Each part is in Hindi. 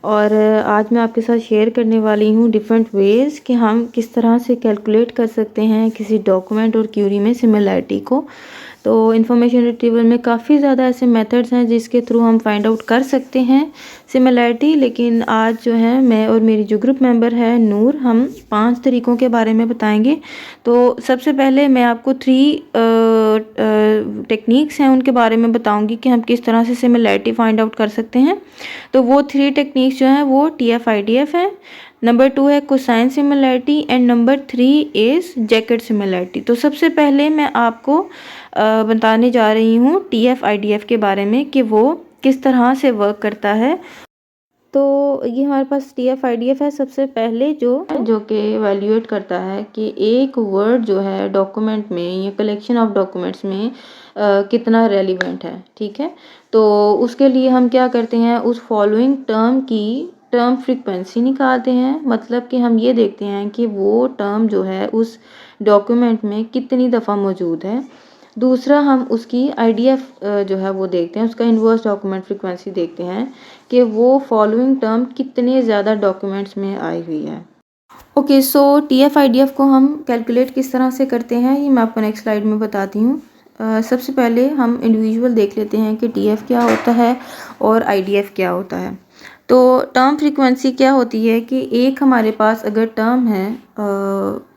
और आज मैं आपके साथ शेयर करने वाली हूँ डिफरेंट वेज़ कि हम किस तरह से कैलकुलेट कर सकते हैं किसी डॉक्यूमेंट और क्यूरी में सिमिलैरिटी को। तो इन्फॉर्मेशन रिट्रीवल में काफ़ी ज़्यादा ऐसे मेथड्स हैं जिसके थ्रू हम फाइंड आउट कर सकते हैं सिमिलैरिटी, लेकिन आज जो है मैं और मेरी जो ग्रुप मेंबर है नूर, हम 5 तरीक़ों के बारे में बताएंगे। तो सबसे पहले मैं आपको 3 टेक्निक्स हैं उनके बारे में बताऊंगी कि हम किस तरह से सिमिलैरिटी फाइंड आउट कर सकते हैं। तो वो 3 टेक्निक्स जो हैं वो TF-IDF है, नंबर 2 है cosine similarity and number 3 is jacket similarity. तो सबसे पहले मैं आपको बताने जा रही हूँ TF-IDF के बारे में कि वो किस तरह से वर्क करता है। तो ये हमारे पास TF-IDF है सबसे पहले जो कि एवेल्यूएट करता है कि एक वर्ड जो है डॉक्यूमेंट में या कलेक्शन ऑफ डॉक्यूमेंट्स में कितना रेलिवेंट है। ठीक है, तो उसके लिए हम क्या करते हैं, उस फॉलोइंग टर्म की टर्म फ्रीक्वेंसी निकालते हैं। मतलब कि हम ये देखते हैं कि वो टर्म जो है उस डॉक्यूमेंट में कितनी दफ़ा मौजूद है। दूसरा, हम उसकी IDF जो है वो देखते हैं, उसका इन्वर्स डॉक्यूमेंट फ्रीक्वेंसी देखते हैं कि वो फॉलोइंग टर्म कितने ज़्यादा डॉक्यूमेंट्स में आई हुई है। ओके, सो TF-IDF को हम कैलकुलेट किस तरह से करते हैं ये मैं आपको नेक्स्ट स्लाइड में बताती हूँ। सबसे पहले हम इंडिविजुअल देख लेते हैं कि TF क्या होता है और IDF क्या होता है। तो टर्म फ्रीक्वेंसी क्या होती है कि एक हमारे पास अगर टर्म है,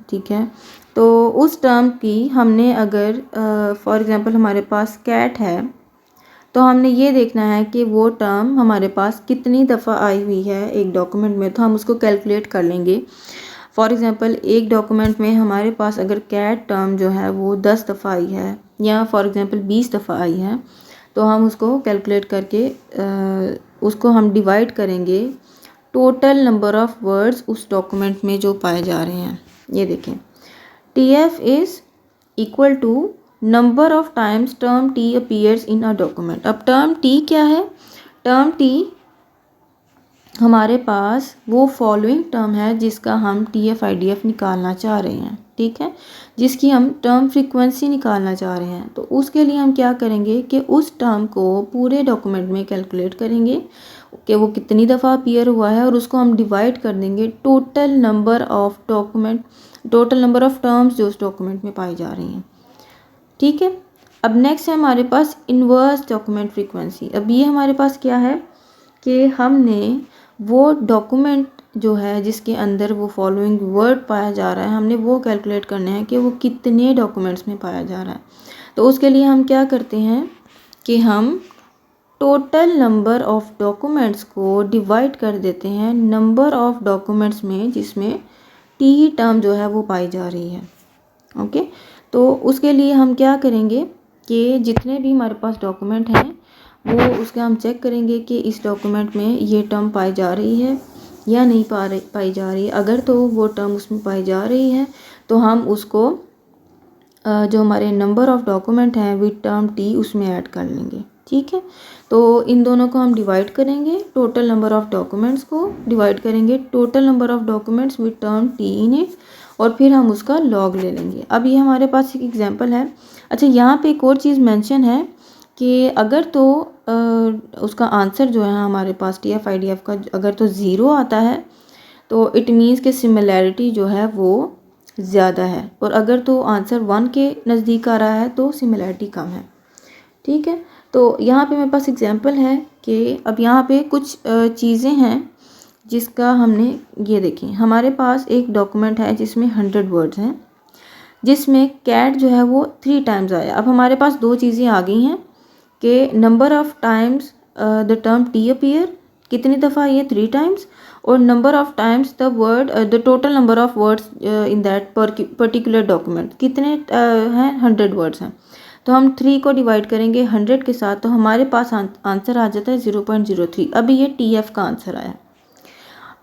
ठीक है, तो उस टर्म की हमने अगर फॉर एग्ज़ाम्पल हमारे पास कैट है, तो हमने ये देखना है कि वो टर्म हमारे पास कितनी दफ़ा आई हुई है एक डॉक्यूमेंट में, तो हम उसको कैलकुलेट कर लेंगे। फॉर एग्ज़ाम्पल एक डॉक्यूमेंट में हमारे पास अगर कैट टर्म जो है वो 10 दफ़ा आई है या फॉर एग्ज़ाम्पल 20 दफ़ा आई है, तो हम उसको कैलकुलेट करके उसको हम डिवाइड करेंगे टोटल नंबर ऑफ़ वर्ड्स उस डॉक्यूमेंट में जो पाए जा रहे हैं। ये देखें, TF is equal to number of times term T appears in a document. अब टर्म T क्या है? टर्म T हमारे पास वो फॉलोइंग टर्म है जिसका हम TF-IDF निकालना चाह रहे हैं। ठीक है, जिसकी हम टर्म फ्रीक्वेंसी निकालना चाह रहे हैं। तो उसके लिए हम क्या करेंगे कि उस टर्म को पूरे डॉक्यूमेंट में कैलकुलेट करेंगे कि वो कितनी दफ़ा अपीयर हुआ है और उसको हम डिवाइड कर देंगे टोटल नंबर ऑफ टर्म्स जो उस डॉक्यूमेंट में पाई जा रही हैं। ठीक है, अब नेक्स्ट है हमारे पास इन्वर्स डॉक्यूमेंट फ्रीक्वेंसी। अब ये हमारे पास क्या है कि हमने वो डॉक्यूमेंट जो है जिसके अंदर वो फॉलोइंग वर्ड पाया जा रहा है, हमने वो कैलकुलेट करना है कि वो कितने डॉक्यूमेंट्स में पाया जा रहा है। तो उसके लिए हम क्या करते हैं कि हम टोटल नंबर ऑफ़ डॉक्यूमेंट्स को डिवाइड कर देते हैं नंबर ऑफ़ डॉक्यूमेंट्स में जिसमें T टर्म जो है वो पाई जा रही है। ओके, तो उसके लिए हम क्या करेंगे कि जितने भी हमारे पास डॉक्यूमेंट हैं वो उसका हम चेक करेंगे कि इस डॉक्यूमेंट में ये टर्म पाई जा रही है या नहीं पाई जा रही है। अगर तो वो टर्म उसमें पाई जा रही है तो हम उसको जो हमारे नंबर ऑफ़ डॉक्यूमेंट हैं विद टर्म T उसमें ऐड कर लेंगे। ठीक है, तो इन दोनों को हम डिवाइड करेंगे, टोटल नंबर ऑफ़ डॉक्यूमेंट्स को डिवाइड करेंगे total number of documents with term T in it, और फिर हम उसका लॉग ले लेंगे। अब ये हमारे पास एक एग्जांपल है। अच्छा, यहाँ पे एक और चीज़ मेंशन है कि अगर तो उसका आंसर जो है हमारे पास TF-IDF का अगर तो 0 आता है तो इट मीन्स कि सिमिलैरिटी जो है वो ज़्यादा है, और अगर तो आंसर 1 के नज़दीक आ रहा है तो सिमिलैरिटी कम है। ठीक है, तो यहाँ पे मेरे पास एग्जांपल है कि अब यहाँ पे कुछ चीज़ें हैं जिसका हमने ये देखें। हमारे पास एक डॉक्यूमेंट है जिसमें 100 वर्ड्स हैं, जिसमें कैट जो है वो 3 टाइम्स आया। अब हमारे पास 2 चीज़ें आ गई हैं कि number of times the term T appear, कितनी दफ़ा ये 3 टाइम्स, और number of times the total number of words in that particular document कितने हैं, 100 वर्ड्स हैं। तो हम 3 को डिवाइड करेंगे 100 के साथ, तो हमारे पास आंसर आ जाता है 0.03। अभी ये TF का आंसर आया।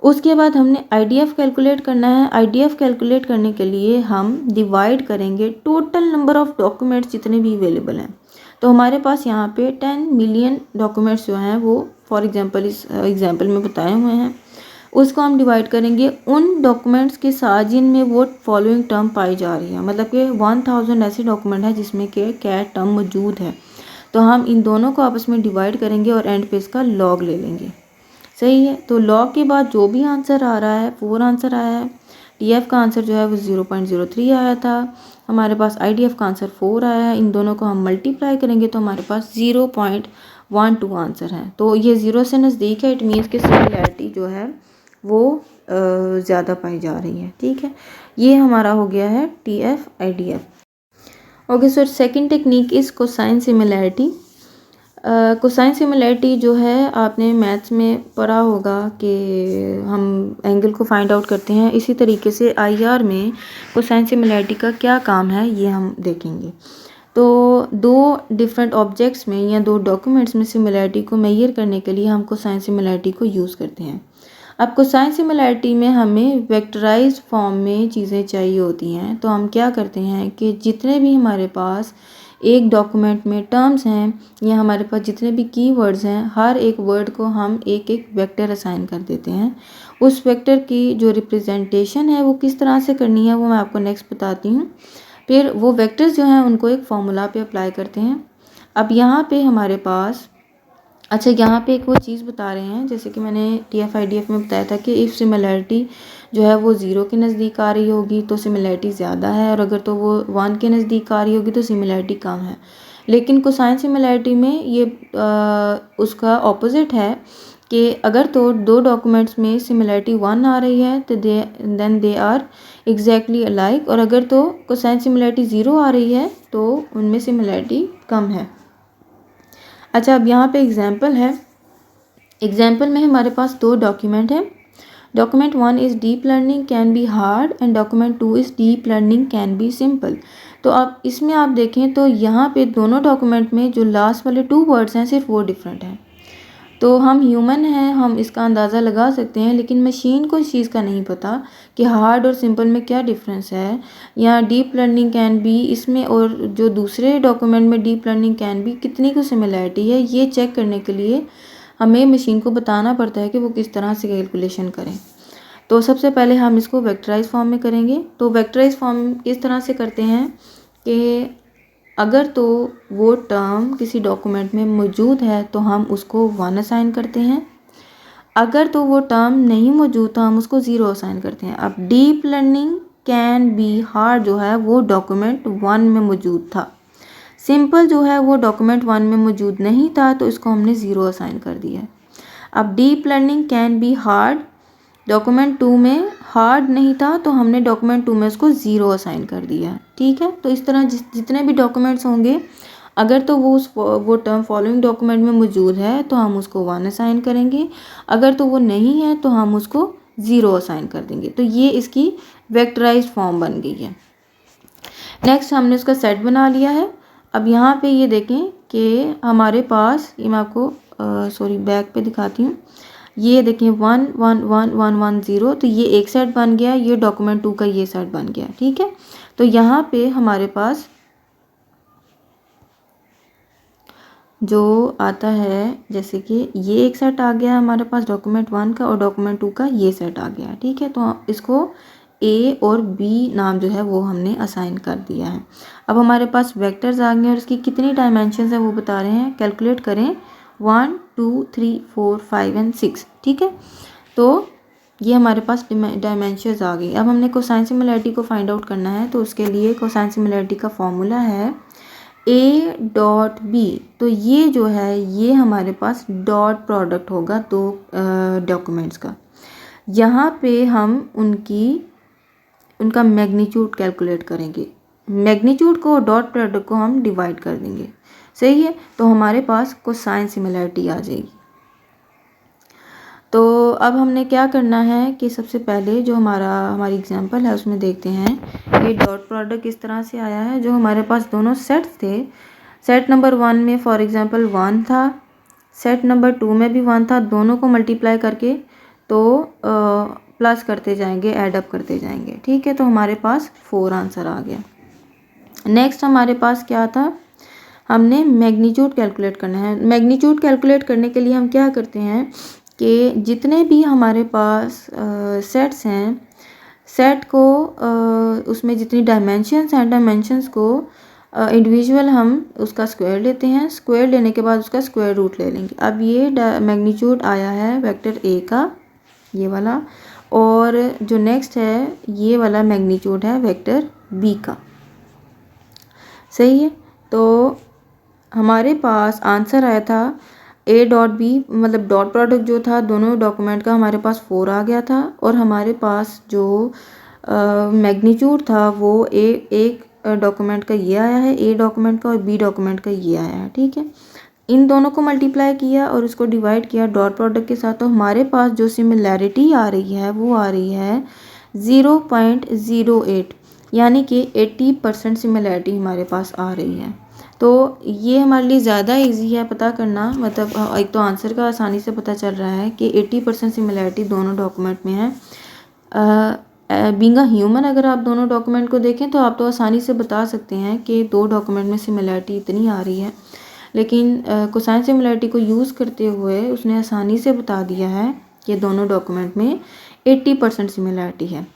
उसके बाद हमने IDF कैलकुलेट करना है। IDF कैलकुलेट करने के लिए हम डिवाइड करेंगे टोटल नंबर ऑफ़ डॉक्यूमेंट्स जितने भी अवेलेबल हैं। तो हमारे पास यहाँ पे 10 मिलियन डॉक्यूमेंट्स जो हैं वो फॉर एग्जांपल इस एग्जांपल में बताए हुए हैं, उसको हम डिवाइड करेंगे उन डॉक्यूमेंट्स के साथ जिनमें वो फॉलोइंग टर्म पाई जा रही है। मतलब कि 1000 ऐसे डॉक्यूमेंट है जिसमें कि कैट टर्म मौजूद है, तो हम इन दोनों को आपस में डिवाइड करेंगे और एंड पे इसका लॉग ले लेंगे। सही है। तो लॉग के बाद जो भी आंसर आ रहा है 4 आंसर आया है। टीएफ का आंसर जो है वो 0.03 आया था। हमारे पास आईडीएफ का आंसर 4 आया है। इन दोनों को हम मल्टीप्लाई करेंगे तो हमारे पास 0.12 आंसर है। तो ये 0 से नज़दीक है, इट मीन्स कि सिमिलैरिटी जो है वो ज़्यादा पाई जा रही है। ठीक है, ये हमारा हो गया है TF IDF. Okay sir, second technique is cosine similarity. Cosine similarity जो है आपने मैथ्स में पढ़ा होगा कि हम एंगल को फाइंड आउट करते हैं। इसी तरीके से आईआर में कोसाइन सिमिलैरिटी का क्या काम है ये हम देखेंगे। तो दो डिफरेंट ऑब्जेक्ट्स में या दो डॉक्यूमेंट्स में सिमिलैरिटी को मेजर करने के लिए हम कोसाइन सिमिलैरिटी को यूज़ करते हैं। अब कोसाइन सिमिलैरिटी में हमें वेक्टराइज्ड फॉर्म में चीज़ें चाहिए होती हैं। तो हम क्या करते हैं कि जितने भी हमारे पास एक डॉक्यूमेंट में टर्म्स हैं या हमारे पास जितने भी कीवर्ड्स हैं, हर एक वर्ड को हम एक एक वेक्टर असाइन कर देते हैं। उस वेक्टर की जो रिप्रेजेंटेशन है वो किस तरह से करनी है वो मैं आपको नेक्स्ट बताती हूँ। फिर वो वेक्टर्स जो हैं उनको एक फॉर्मूला पे अप्लाई करते हैं। अब यहाँ पे हमारे पास यहाँ पे एक वो चीज़ बता रहे हैं, जैसे कि मैंने टीएफ आईडीएफ में बताया था कि इफ़ सिमिलैरिटी जो है वो 0 के नज़दीक आ रही होगी तो सिमिलैरिटी ज़्यादा है, और अगर तो वो 1 के नज़दीक आ रही होगी तो सिमिलैरिटी कम है। लेकिन कोसाइन सिमिलैरिटी में ये उसका ऑपोजिट है कि अगर तो दो डॉक्यूमेंट्स में सिमिलैरिटी 1 आ रही है तो then they are exactly alike, और अगर तो कोसाइन सिमिलैरिटी 0 आ रही है तो उनमें सिमिलैरिटी कम है। अच्छा, अब यहाँ पे एग्जाम्पल है। एग्जाम्पल में हमारे पास दो डॉक्यूमेंट हैं। Document 1 is deep learning can be hard and document 2 is deep learning can be simple. तो अब इसमें आप देखें तो यहाँ पे दोनों डॉक्यूमेंट में जो लास्ट वाले 2 वर्ड्स हैं सिर्फ वो डिफरेंट हैं। तो हम ह्यूमन हैं, हम इसका अंदाज़ा लगा सकते हैं, लेकिन मशीन को इस चीज़ का नहीं पता कि हार्ड और सिंपल में क्या डिफरेंस है, या डीप लर्निंग कैन बी इसमें और जो दूसरे डॉक्यूमेंट में डीप लर्निंग कैन बी कितनी को सिमिलैरिटी है, ये चेक करने के लिए हमें मशीन को बताना पड़ता है कि वो किस तरह से कैलकुलेशन करें। तो सबसे पहले हम इसको वेक्टराइज फॉर्म में करेंगे। तो वेक्टराइज फॉर्म किस तरह से करते हैं कि अगर तो वो टर्म किसी डॉक्यूमेंट में मौजूद है तो हम उसको 1 असाइन करते हैं, अगर तो वो टर्म नहीं मौजूद तो हम उसको 0 असाइन करते हैं। अब deep learning can be hard जो है वो डॉक्यूमेंट 1 में मौजूद था, सिंपल जो है वो डॉक्यूमेंट 1 में मौजूद नहीं था तो इसको हमने 0 असाइन कर दिया है। अब deep learning can be hard document 2 में हार्ड नहीं था तो हमने डॉक्यूमेंट 2 में उसको 0 असाइन कर दिया। ठीक है, तो इस तरह जितने भी डॉक्यूमेंट्स होंगे अगर तो वो टर्म फॉलोइंग डॉक्यूमेंट में मौजूद है तो हम उसको 1 असाइन करेंगे, अगर तो वो नहीं है तो हम उसको 0 असाइन कर देंगे। तो ये इसकी वेक्टराइज्ड फॉर्म बन गई है। नेक्स्ट हमने उसका सेट बना लिया है। अब यहाँ पे ये देखें कि हमारे पास, ये मैं आपको बैक पे दिखाती हूँ। ये देखें 1 1 1 1 1 0, तो ये एक सेट बन गया, ये डॉक्यूमेंट 2 का ये सेट बन गया। ठीक है, तो यहाँ पे हमारे पास जो आता है जैसे कि ये एक सेट आ गया हमारे पास डॉक्यूमेंट 1 का, और डॉक्यूमेंट 2 का ये सेट आ गया। ठीक है, तो इसको ए और बी नाम जो है वो हमने असाइन कर दिया है। अब हमारे पास वेक्टर्स आ गए और इसकी कितनी डायमेंशंस है वो बता रहे हैं। कैलकुलेट करें 1 2 3 4 5 एंड 6। ठीक है, तो ये हमारे पास डायमेंशंस आ गई। अब हमने कोसाइन सिमिलैरिटी को फाइंड आउट करना है, तो उसके लिए कोसाइन सिमिलैरिटी का फॉर्मूला है ए डॉट बी। तो ये जो है ये हमारे पास डॉट प्रोडक्ट होगा दो डॉक्यूमेंट्स का। यहाँ पे हम उनका मैग्नीट्यूड कैलकुलेट करेंगे, मैग्नीट्यूड को डॉट प्रोडक्ट को हम डिवाइड कर देंगे। सही है, तो हमारे पास कोसाइन सिमिलैरिटी आ जाएगी। तो अब हमने क्या करना है कि सबसे पहले जो हमारी एग्जांपल है उसमें देखते हैं ये डॉट प्रोडक्ट किस तरह से आया है। जो हमारे पास दोनों सेट्स थे, सेट नंबर 1 में फॉर एग्जांपल 1 था, सेट नंबर 2 में भी 1 था, दोनों को मल्टीप्लाई करके तो प्लस करते जाएंगे, ऐडअप करते जाएंगे। ठीक है, तो हमारे पास 4 आंसर आ गया। नेक्स्ट हमारे पास क्या था, हमने मैग्नीट्यूड कैलकुलेट करना है। मैग्नीट्यूड कैलकुलेट करने के लिए हम क्या करते हैं कि जितने भी हमारे पास सेट्स हैं, सेट को उसमें जितनी डायमेंशंस हैं, डायमेंशंस को इंडिविजुअल हम उसका स्क्वायर लेते हैं, स्क्वायर लेने के बाद उसका स्क्वायर रूट ले लेंगे। अब ये मैग्नीट्यूड आया है वेक्टर ए का, ये वाला, और जो नेक्स्ट है ये वाला मैग्नीट्यूड है वेक्टर बी का। सही है, तो हमारे पास आंसर आया था ए डॉट बी, मतलब डॉट प्रोडक्ट जो था दोनों डॉक्यूमेंट का हमारे पास 4 आ गया था, और हमारे पास जो मैग्नीट्यूड था वो एक डॉक्यूमेंट का ये आया है, ए डॉक्यूमेंट का, और बी डॉक्यूमेंट का ये आया है। ठीक है, इन दोनों को मल्टीप्लाई किया और इसको डिवाइड किया डॉट प्रोडक्ट के साथ, तो हमारे पास जो सिमिलैरिटी आ रही है वो आ रही है 0.08, यानी कि 80% सिमिलैरिटी हमारे पास आ रही है। तो ये हमारे लिए ज़्यादा इजी है पता करना, मतलब एक तो आंसर का आसानी से पता चल रहा है कि 80% सिमिलैरिटी दोनों डॉक्यूमेंट में है। बीइंग अ ह्यूमन अगर आप दोनों डॉक्यूमेंट को देखें तो आप तो आसानी से बता सकते हैं कि दो डॉक्यूमेंट में सिमिलैरिटी इतनी आ रही है, लेकिन कोसाइन सिमिलैरिटी को यूज़ करते हुए उसने आसानी से बता दिया है कि दोनों डॉक्यूमेंट में 80% सिमिलैरिटी है।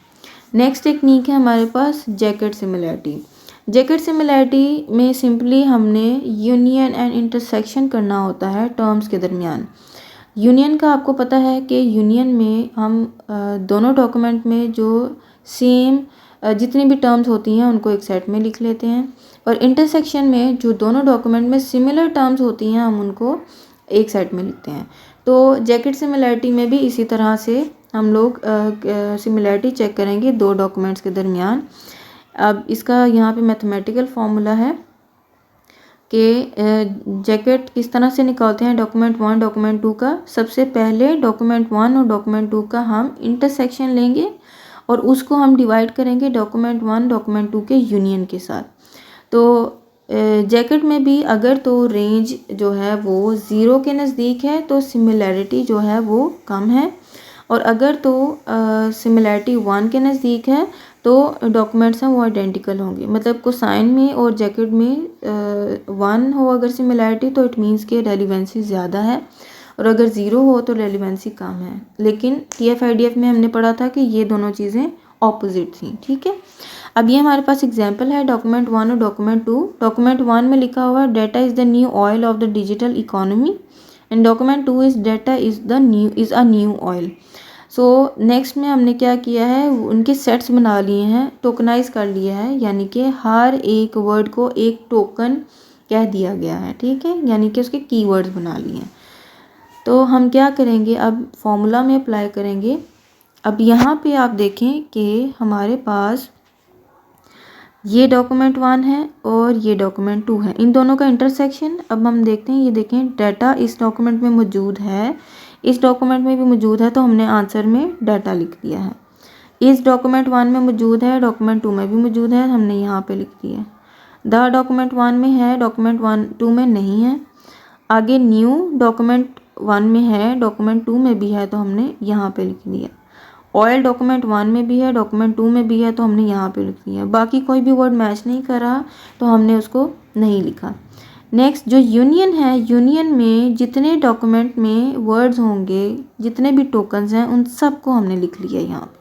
नेक्स्ट टेक्निक है हमारे पास जैकेट सिमिलैरिटी। जैकेट सिमिलैरिटी में सिंपली हमने यूनियन एंड इंटरसेक्शन करना होता है टर्म्स के दरमियान। यूनियन का आपको पता है कि यूनियन में हम दोनों डॉक्यूमेंट में जो सेम जितनी भी टर्म्स होती हैं उनको एक सेट में लिख लेते हैं, और इंटरसेक्शन में जो दोनों डॉक्यूमेंट में सिमिलर टर्म्स होती हैं हम उनको एक सेट में लिखते हैं। तो जैकेट सिमिलैरिटी में भी इसी तरह से हम लोग सिमिलैरिटी चेक करेंगे दो डॉक्यूमेंट्स के दरमियान। अब इसका यहाँ पे मैथमेटिकल फॉर्मूला है कि जैकेट किस तरह से निकालते हैं डॉक्यूमेंट 1 डॉक्यूमेंट 2 का। सबसे पहले डॉक्यूमेंट 1 और डॉक्यूमेंट 2 का हम इंटरसेक्शन लेंगे और उसको हम डिवाइड करेंगे डॉक्यूमेंट 1 डॉक्यूमेंट 2 के यूनियन के साथ। तो जैकेट में भी अगर तो रेंज जो है वो 0 के नज़दीक है तो सिमिलैरिटी जो है वो कम है, और अगर तो सिमिलैरिटी 1 के नज़दीक है तो डॉक्यूमेंट्स हैं वो आइडेंटिकल होंगे। मतलब कोसाइन में और जैकेट में 1 हो अगर सिमिलैरिटी तो इट मीन्स के रेलिवेंसी ज़्यादा है, और अगर 0 हो तो रेलिवेंसी कम है। लेकिन TF-IDF में हमने पढ़ा था कि ये दोनों चीज़ें ऑपोजिट थी। ठीक है, अब ये हमारे पास एग्जांपल है डॉक्यूमेंट 1 और डॉक्यूमेंट 2। डॉक्यूमेंट 1 में लिखा हुआ data is the new oil of the digital economy, and document 2 is data is a new oil. So next में हमने क्या किया है, उनके सेट्स बना लिए हैं, टोकनाइज कर लिया है, यानी कि हर एक वर्ड को एक टोकन कह दिया गया है। ठीक है, यानी कि उसके कीवर्ड्स बना लिए हैं। तो हम क्या करेंगे, अब फॉर्मूला में अप्लाई करेंगे। अब यहाँ पे आप देखें कि हमारे पास ये डॉक्यूमेंट 1 है और ये डॉक्यूमेंट 2 है, इन दोनों का इंटरसेक्शन अब हम देखते हैं। ये देखें डाटा इस डॉक्यूमेंट में मौजूद है, इस डॉक्यूमेंट में भी मौजूद है, तो हमने आंसर में डाटा लिख दिया है। इस डॉक्यूमेंट 1 में मौजूद है, डॉक्यूमेंट 2 में भी मौजूद है, हमने यहाँ पे लिख दिया। द डॉक्यूमेंट 1 में है, डॉक्यूमेंट 2 में नहीं है। आगे न्यू डॉक्यूमेंट 1 में है, डॉक्यूमेंट 2 में भी है, तो हमने यहाँ पे लिख दिया। ऑयल डॉक्यूमेंट 1 में भी है, डॉक्यूमेंट 2 में भी है, तो हमने यहाँ पे लिख दिया। बाकी कोई भी वर्ड मैच नहीं कर रहा तो हमने उसको नहीं लिखा। नेक्स्ट जो यूनियन है, यूनियन में जितने डॉक्यूमेंट में वर्ड्स होंगे, जितने भी टोकन्स हैं, उन सब को हमने लिख लिया यहाँ पे।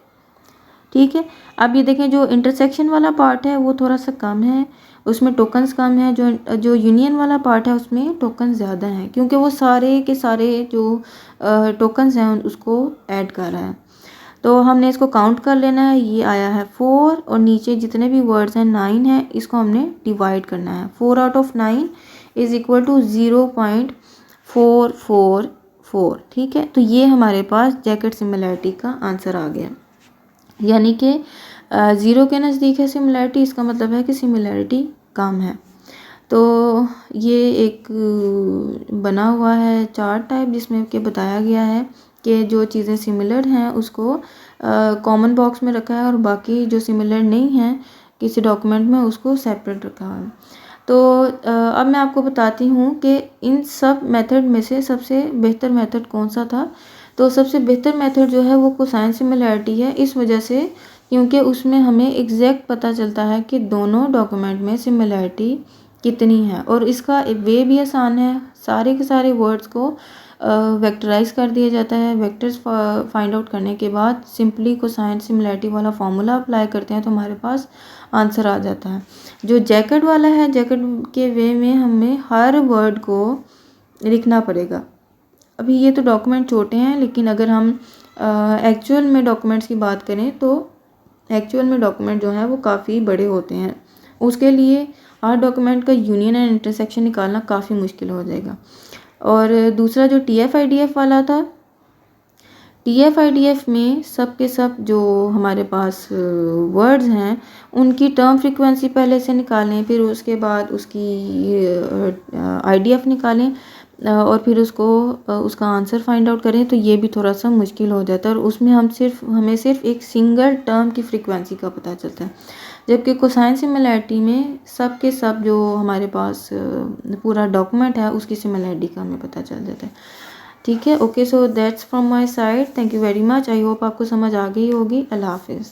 ठीक है, अब ये देखें जो इंटरसेक्शन वाला पार्ट है वो थोड़ा सा कम है, उसमें टोकन्स कम है। जो यूनियन वाला पार्ट है उसमें टोकन ज़्यादा हैं, क्योंकि वो सारे के सारे जो टोकन्स हैं उसको ऐड कर रहा है। तो हमने इसको काउंट कर लेना है। ये आया है 4, और नीचे जितने भी वर्ड्स हैं 9 है, इसको हमने डिवाइड करना है। 4 out of 9 is equal to 0.444। ठीक है, तो ये हमारे पास जैकेट सिमिलैरिटी का आंसर आ गया, यानी कि 0 के नज़दीक है सिमिलैरिटी, इसका मतलब है कि सिमिलैरिटी कम है। तो ये एक बना हुआ है चार्ट टाइप जिसमें कि बताया गया है कि जो चीज़ें सिमिलर हैं उसको कॉमन बॉक्स में रखा है, और बाकी जो सिमिलर नहीं है किसी डॉक्यूमेंट में उसको सेपरेट रखा है। तो अब मैं आपको बताती हूँ कि इन सब मेथड में से सबसे बेहतर मेथड कौन सा था। तो सबसे बेहतर मेथड जो है वो कोसाइन सिमिलैरिटी है, इस वजह से क्योंकि उसमें हमें एग्जैक्ट पता चलता है कि दोनों डॉक्यूमेंट में सिमिलैरिटी कितनी है, और इसका वे भी आसान है। सारे के सारे वर्ड्स को वेक्टराइज कर दिया जाता है। वेक्टर्स फाइंड आउट करने के बाद सिंपली कोसाइन सिमिलैरिटी वाला फार्मूला अप्लाई करते हैं तो हमारे पास आंसर आ जाता है। जो जैकेट वाला है, जैकेट के वे में हमें हर वर्ड को लिखना पड़ेगा। अभी ये तो डॉक्यूमेंट छोटे हैं, लेकिन अगर हम एक्चुअल में डॉक्यूमेंट्स की बात करें तो एक्चुअल में डॉक्यूमेंट जो है वो काफ़ी बड़े होते हैं। उसके लिए हर डॉक्यूमेंट का यूनियन एंड इंटरसेक्शन निकालना काफ़ी मुश्किल हो जाएगा। और दूसरा जो TF-IDF वाला था, TF-IDF में सब के सब जो हमारे पास वर्ड्स हैं उनकी टर्म फ्रीक्वेंसी पहले से निकालें, फिर उसके बाद उसकी IDF निकालें और फिर उसको उसका आंसर फाइंड आउट करें, तो ये भी थोड़ा सा मुश्किल हो जाता है। और उसमें हमें सिर्फ एक सिंगल टर्म की फ्रीक्वेंसी का पता चलता है, जबकि कोसाइन सिमिलैरिटी में सब के सब जो हमारे पास पूरा डॉक्यूमेंट है उसकी सिमिलैरिटी का हमें पता चल जाता है। ठीक है, okay, so that's from my side. Thank you very much. I hope आपको समझ आ गई होगी। अल्लाह हाफिज़।